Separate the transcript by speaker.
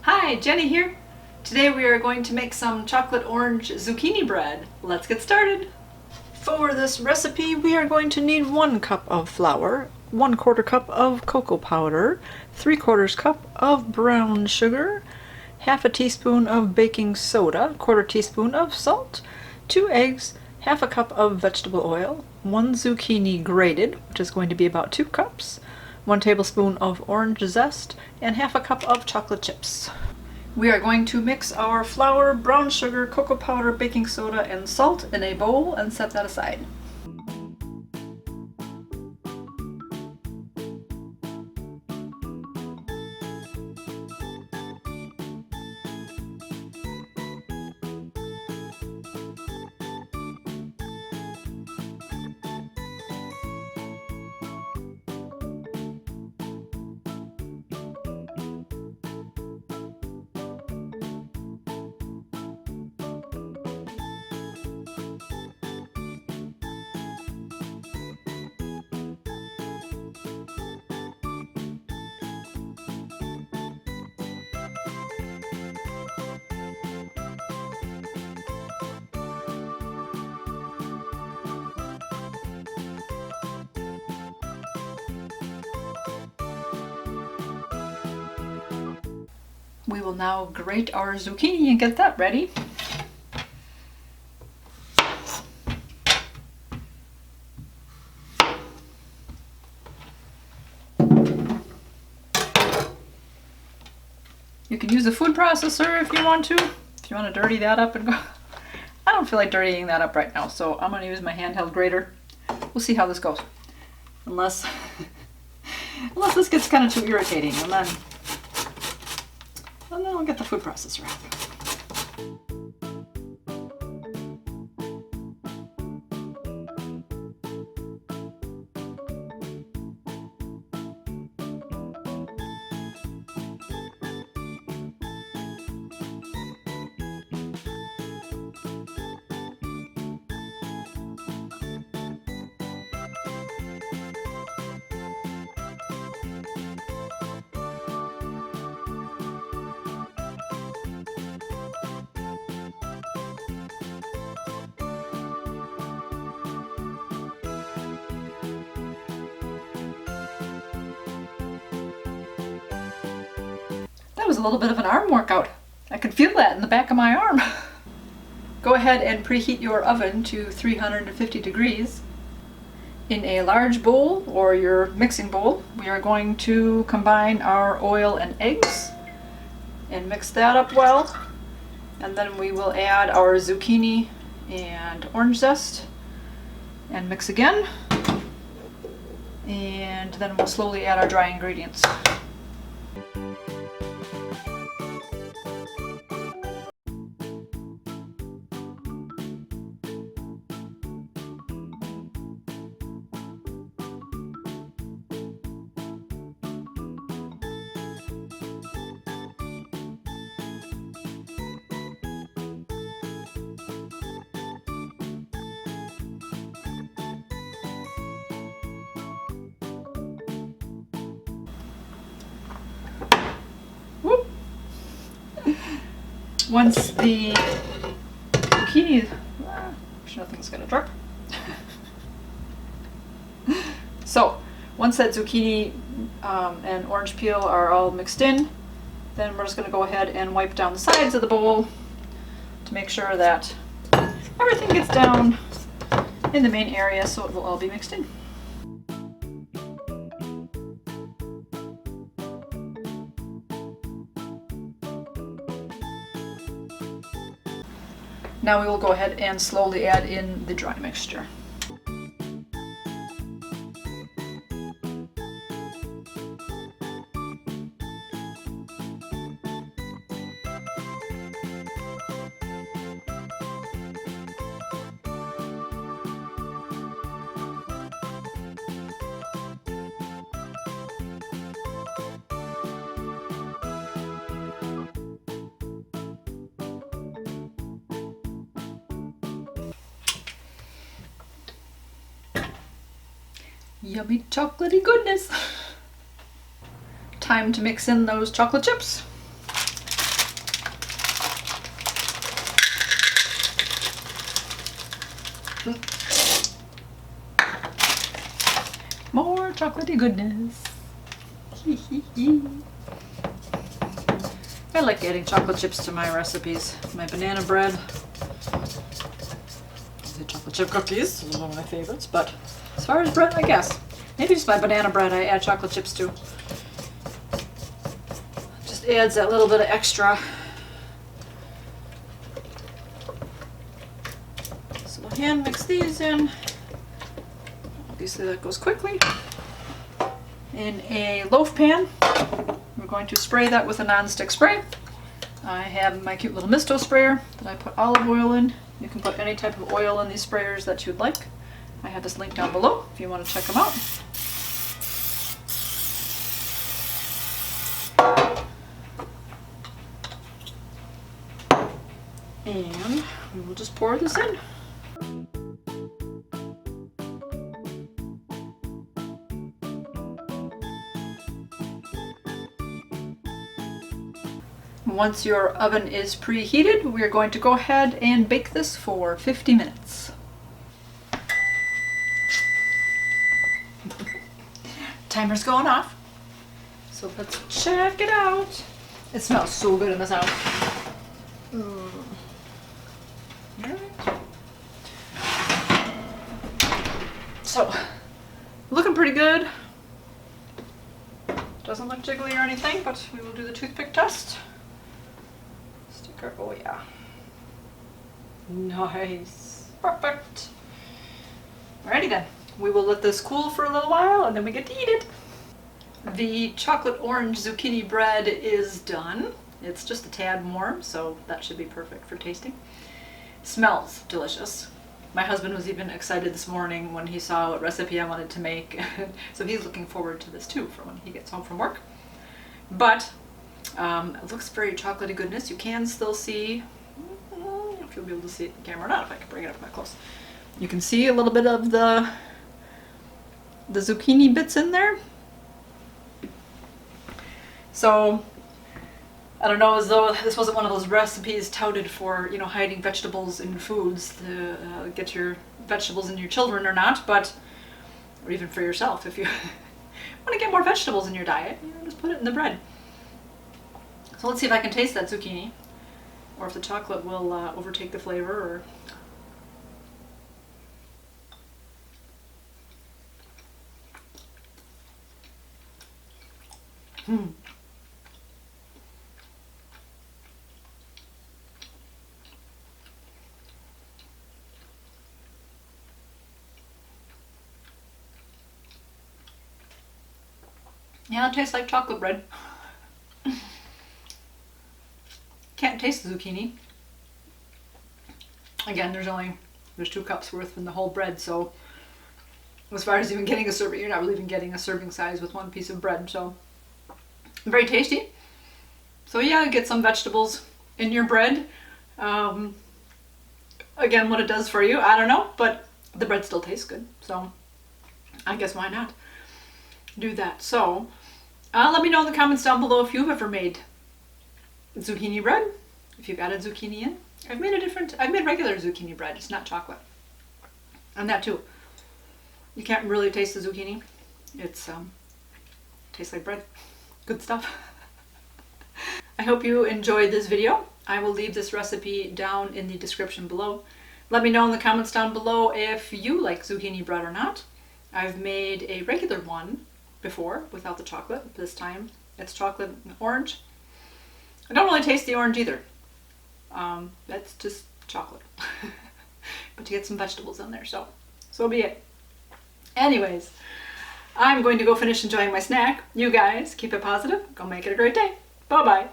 Speaker 1: Hi, Jenny here. Today we are going to make some chocolate orange zucchini bread. Let's get started. For this recipe we are going to need 1 cup of flour, 1/4 cup of cocoa powder, 3/4 cup of brown sugar, half a teaspoon of baking soda, 1/4 teaspoon of salt, 2 eggs, half a cup of vegetable oil, 1 zucchini grated, which is going to be about 2 cups, 1 tablespoon of orange zest, and half a cup of chocolate chips. We are going to mix our flour, brown sugar, cocoa powder, baking soda, and salt in a bowl and set that aside. We will now grate our zucchini and get that ready. You can use a food processor if you want to dirty that up and go. I don't feel like dirtying that up right now, so I'm going to use my handheld grater. We'll see how this goes. Unless this gets kind of too irritating, and then I'll get the food processor out. That was a little bit of an arm workout. I could feel that in the back of my arm. Go ahead and preheat your oven to 350 degrees. In a large bowl or your mixing bowl, we are going to combine our oil and eggs and mix that up well. And then we will add our zucchini and orange zest and mix again. And then we'll slowly add our dry ingredients. Whoop. Once the zucchini, nothing's gonna drip. So once that zucchini and orange peel are all mixed in, then we're just gonna go ahead and wipe down the sides of the bowl to make sure that everything gets down in the main area so it will all be mixed in. Now we will go ahead and slowly add in the dry mixture. Yummy chocolatey goodness. Time to mix in those chocolate chips. more chocolatey goodness. I like adding chocolate chips to my recipes. My banana bread. The chocolate chip cookies is one of my favorites, but as far as bread, I guess. Maybe just my banana bread I add chocolate chips to. Just adds that little bit of extra. So we'll hand mix these in. Obviously that goes quickly. In a loaf pan, we're going to spray that with a non-stick spray. I have my cute little misto sprayer that I put olive oil in. You can put any type of oil in these sprayers that you'd like. I have this link down below if you want to check them out. And we will just pour this in. Once your oven is preheated, we're going to go ahead and bake this for 50 minutes. Timer's going off. So let's check it out. It smells so good in this house. Alright. So, looking pretty good. Doesn't look jiggly or anything, but we will do the toothpick test. Oh yeah. Nice. Perfect. Alrighty then. We will let this cool for a little while and then we get to eat it. The chocolate orange zucchini bread is done. It's just a tad warm, so that should be perfect for tasting. Smells delicious. My husband was even excited this morning when he saw what recipe I wanted to make. So he's looking forward to this too for when he gets home from work. But it looks very chocolatey goodness. You can still see, I don't know if you'll be able to see it in the camera or not, if I can bring it up that close. You can see a little bit of the zucchini bits in there. So, I don't know, as though this wasn't one of those recipes touted for, you know, hiding vegetables in foods to get your vegetables in your children or not, but, or even for yourself, if you want to get more vegetables in your diet, you know, just put it in the bread. So let's see if I can taste that zucchini, or if the chocolate will overtake the flavor, or... Yeah, it tastes like chocolate bread. Can't taste the zucchini. Again, there's 2 cups worth in the whole bread, so as far as even getting a serving, you're not really even getting a serving size with 1 piece of bread, so very tasty. So yeah, get some vegetables in your bread. Again, what it does for you, I don't know, but the bread still tastes good, so I guess why not do that. So let me know in the comments down below if you've ever made zucchini bread, if you've added zucchini in. I've made regular zucchini bread, it's not chocolate. And that too. You can't really taste the zucchini. It's tastes like bread. Good stuff. I hope you enjoyed this video. I will leave this recipe down in the description below. Let me know in the comments down below if you like zucchini bread or not. I've made a regular one before without the chocolate. This time it's chocolate and orange. I don't really taste the orange either. That's just chocolate. But you get some vegetables in there, so be it. Anyways, I'm going to go finish enjoying my snack. You guys keep it positive. Go make it a great day. Bye-bye.